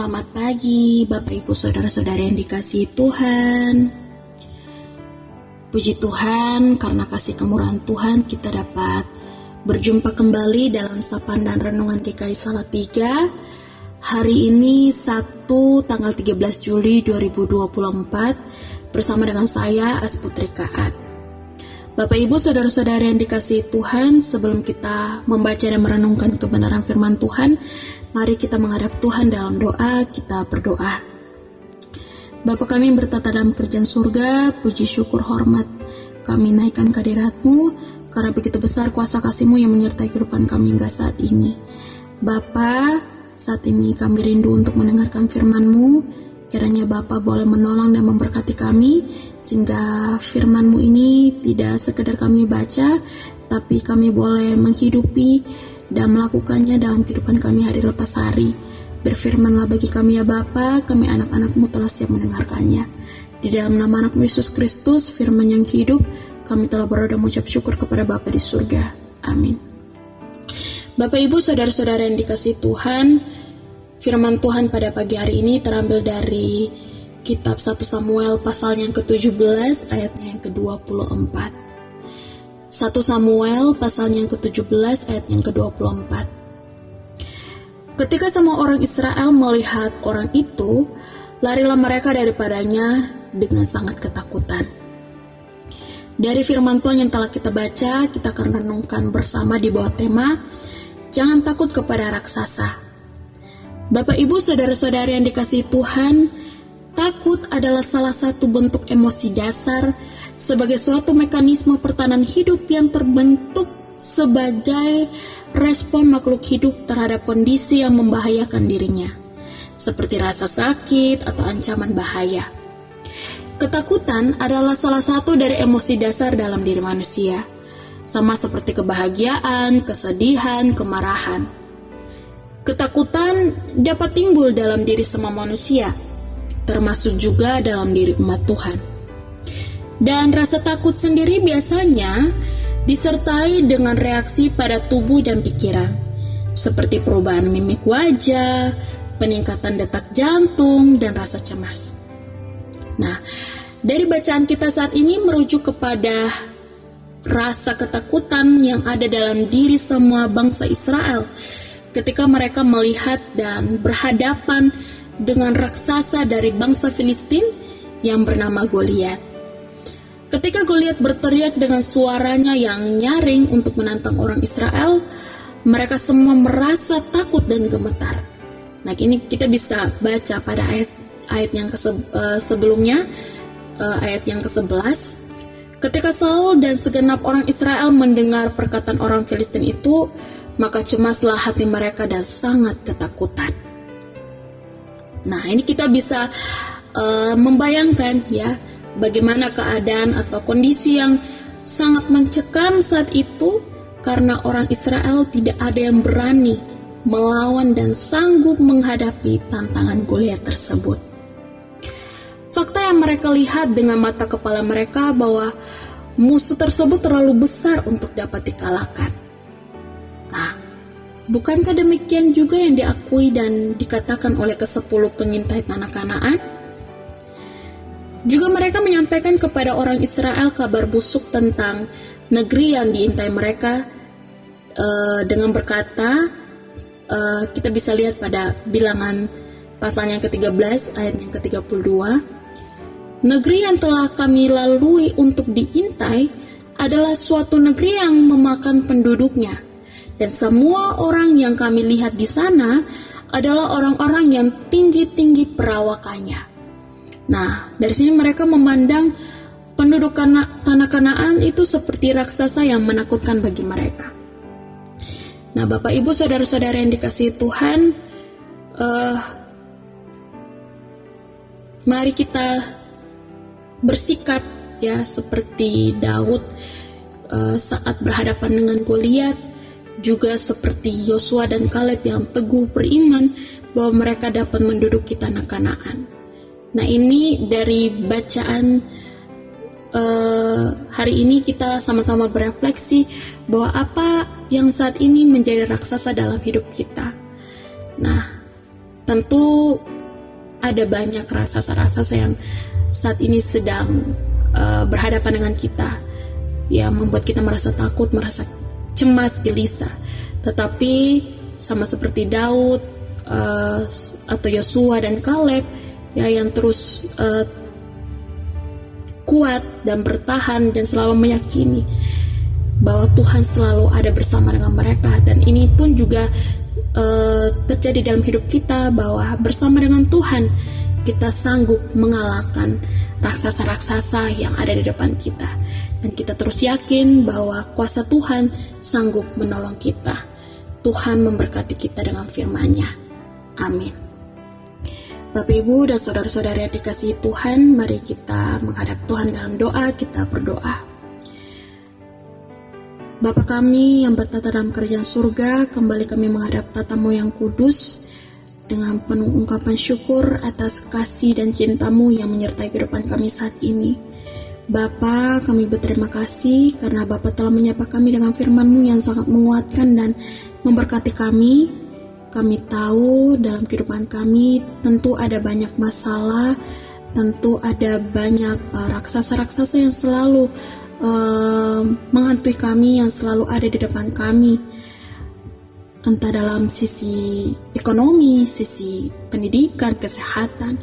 Selamat pagi Bapak Ibu Saudara-saudari yang dikasihi Tuhan. Puji Tuhan, karena kasih kemurahan Tuhan kita dapat berjumpa kembali dalam sapaan dan renungan GKI Salatiga. Hari ini Sabtu tanggal 13 Juli 2024 bersama dengan saya Asputri Kaat. Bapak Ibu Saudara-saudari yang dikasihi Tuhan, sebelum kita membaca dan merenungkan kebenaran firman Tuhan, mari kita menghadap Tuhan dalam doa. Kita berdoa. Bapa kami yang bertata dalam kerajaan surga, puji syukur hormat kami naikkan kehadirat-Mu, karena begitu besar kuasa kasih-Mu yang menyertai kehidupan kami hingga saat ini. Bapa, saat ini kami rindu untuk mendengarkan firman-Mu. Kiranya Bapa boleh menolong dan memberkati kami, sehingga firman-Mu ini tidak sekedar kami baca, tapi kami boleh menghidupi dan melakukannya dalam kehidupan kami hari lepas hari. Berfirmanlah bagi kami ya Bapa, kami anak-anak-Mu telah siap mendengarkannya. Di dalam nama anak Yesus Kristus, firman yang hidup, kami telah berdoa dan mengucap syukur kepada Bapa di surga. Amin. Bapak Ibu Saudara-saudara yang dikasihi Tuhan, firman Tuhan pada pagi hari ini terambil dari kitab 1 Samuel pasal yang ke-17 ayatnya yang ke-24. 1 Samuel pasal yang ke-17 ayat yang ke-24. Ketika semua orang Israel melihat orang itu, larilah mereka daripadanya dengan sangat ketakutan. Dari firman Tuhan yang telah kita baca, kita akan renungkan bersama di bawah tema Jangan takut kepada raksasa. Bapak Ibu Saudara-saudari yang dikasihi Tuhan, takut adalah salah satu bentuk emosi dasar sebagai suatu mekanisme pertahanan hidup yang terbentuk sebagai respon makhluk hidup terhadap kondisi yang membahayakan dirinya, seperti rasa sakit atau ancaman bahaya. Ketakutan adalah salah satu dari emosi dasar dalam diri manusia, sama seperti kebahagiaan, kesedihan, kemarahan. Ketakutan dapat timbul dalam diri semua manusia, termasuk juga dalam diri umat Tuhan. Dan rasa takut sendiri biasanya disertai dengan reaksi pada tubuh dan pikiran, seperti perubahan mimik wajah, peningkatan detak jantung, dan rasa cemas. Nah, dari bacaan kita saat ini merujuk kepada rasa ketakutan yang ada dalam diri semua bangsa Israel ketika mereka melihat dan berhadapan dengan raksasa dari bangsa Filistin yang bernama Goliat. Ketika Goliat berteriak dengan suaranya yang nyaring untuk menantang orang Israel, mereka semua merasa takut dan gemetar. Nah, ini kita bisa baca pada ayat yang sebelumnya, ayat yang ke-11. Ketika Saul dan segenap orang Israel mendengar perkataan orang Filistin itu, maka cemaslah hati mereka dan sangat ketakutan. Nah, ini kita bisa membayangkan ya, bagaimana keadaan atau kondisi yang sangat mencekam saat itu, karena orang Israel tidak ada yang berani melawan dan sanggup menghadapi tantangan Goliat tersebut. Fakta yang mereka lihat dengan mata kepala mereka bahwa musuh tersebut terlalu besar untuk dapat dikalahkan. Nah, bukankah demikian juga yang diakui dan dikatakan oleh ke-10 pengintai tanah Kanaan? Juga mereka menyampaikan kepada orang Israel kabar busuk tentang negeri yang diintai mereka dengan berkata, kita bisa lihat pada bilangan pasal yang ke-13 ayat yang ke-32, negeri yang telah kami lalui untuk diintai adalah suatu negeri yang memakan penduduknya, dan semua orang yang kami lihat di sana adalah orang-orang yang tinggi-tinggi perawakannya. Nah, dari sini mereka memandang penduduk tanah Kanaan itu seperti raksasa yang menakutkan bagi mereka. Nah, Bapak Ibu Saudara-saudara yang dikasihi Tuhan, mari kita bersikap ya seperti Daud saat berhadapan dengan Goliat, juga seperti Yosua dan Kaleb yang teguh beriman bahwa mereka dapat menduduki tanah Kanaan. Nah, ini dari bacaan hari ini kita sama-sama berefleksi bahwa apa yang saat ini menjadi raksasa dalam hidup kita. Nah, tentu ada banyak rasa-rasa yang saat ini sedang berhadapan dengan kita, yang membuat kita merasa takut, merasa cemas, gelisah. Tetapi sama seperti Daud atau Yosua dan Kaleb, ya, yang terus kuat dan bertahan dan selalu meyakini bahwa Tuhan selalu ada bersama dengan mereka. Dan ini pun juga terjadi dalam hidup kita, bahwa bersama dengan Tuhan kita sanggup mengalahkan raksasa-raksasa yang ada di depan kita, dan kita terus yakin bahwa kuasa Tuhan sanggup menolong kita. Tuhan memberkati kita dengan firman-Nya. Amin. Bapak, Ibu, dan saudara-saudara yang dikasihi Tuhan, mari kita menghadap Tuhan dalam doa. Kita berdoa. Bapa kami yang bertata dalam kerajaan surga, kembali kami menghadap tatamu yang kudus dengan penuh ungkapan syukur atas kasih dan cinta-Mu yang menyertai kehidupan kami saat ini. Bapa, kami berterima kasih karena Bapa telah menyapa kami dengan firman-Mu yang sangat menguatkan dan memberkati kami. Kami tahu dalam kehidupan kami tentu ada banyak masalah, tentu ada banyak raksasa-raksasa yang selalu menghantui kami, yang selalu ada di depan kami. Entah dalam sisi ekonomi, sisi pendidikan, kesehatan.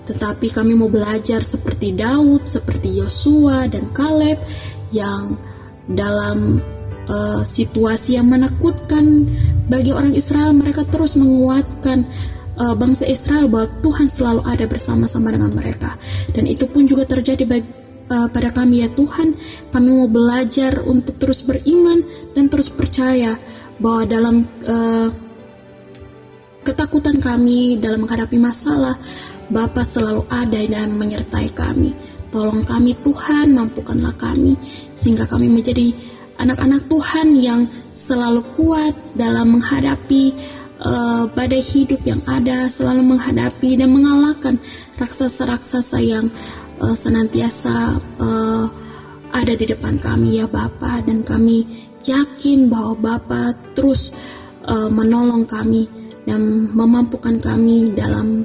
Tetapi kami mau belajar seperti Daud, seperti Yosua dan Kaleb, yang dalam situasi yang menakutkan bagi orang Israel, mereka terus menguatkan bangsa Israel bahwa Tuhan selalu ada bersama-sama dengan mereka. Dan itu pun juga terjadi pada kami, ya Tuhan. Kami mau belajar untuk terus beriman dan terus percaya bahwa dalam ketakutan kami, dalam menghadapi masalah, Bapa selalu ada dan menyertai kami. Tolong kami Tuhan, mampukanlah kami, sehingga kami menjadi anak-anak Tuhan yang selalu kuat dalam menghadapi badai hidup yang ada, selalu menghadapi dan mengalahkan raksasa-raksasa yang senantiasa ada di depan kami, ya Bapa. Dan kami yakin bahwa Bapa terus menolong kami dan memampukan kami dalam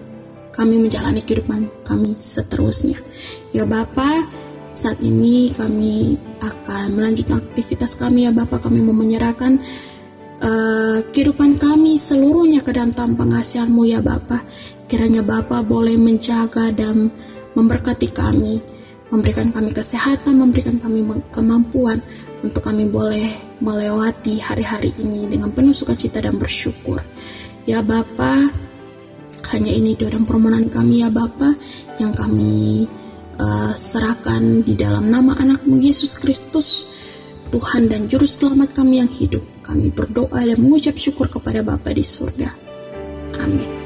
kami menjalani kehidupan kami seterusnya. Ya Bapa, saat ini kami akan melanjutkan aktivitas kami, ya Bapa. Kami mau menyerahkan kehidupan kami seluruhnya ke dalam tangan pengasihan-Mu, ya Bapa. Kiranya Bapa boleh menjaga dan memberkati kami, memberikan kami kesehatan, memberikan kami kemampuan untuk kami boleh melewati hari-hari ini dengan penuh sukacita dan bersyukur. Ya Bapa, hanya ini doa dan permohonan kami, ya Bapa, yang kami serahkan di dalam nama anak-Mu Yesus Kristus, Tuhan dan Juru Selamat kami yang hidup. Kami berdoa dan mengucap syukur kepada Bapa di surga. Amin.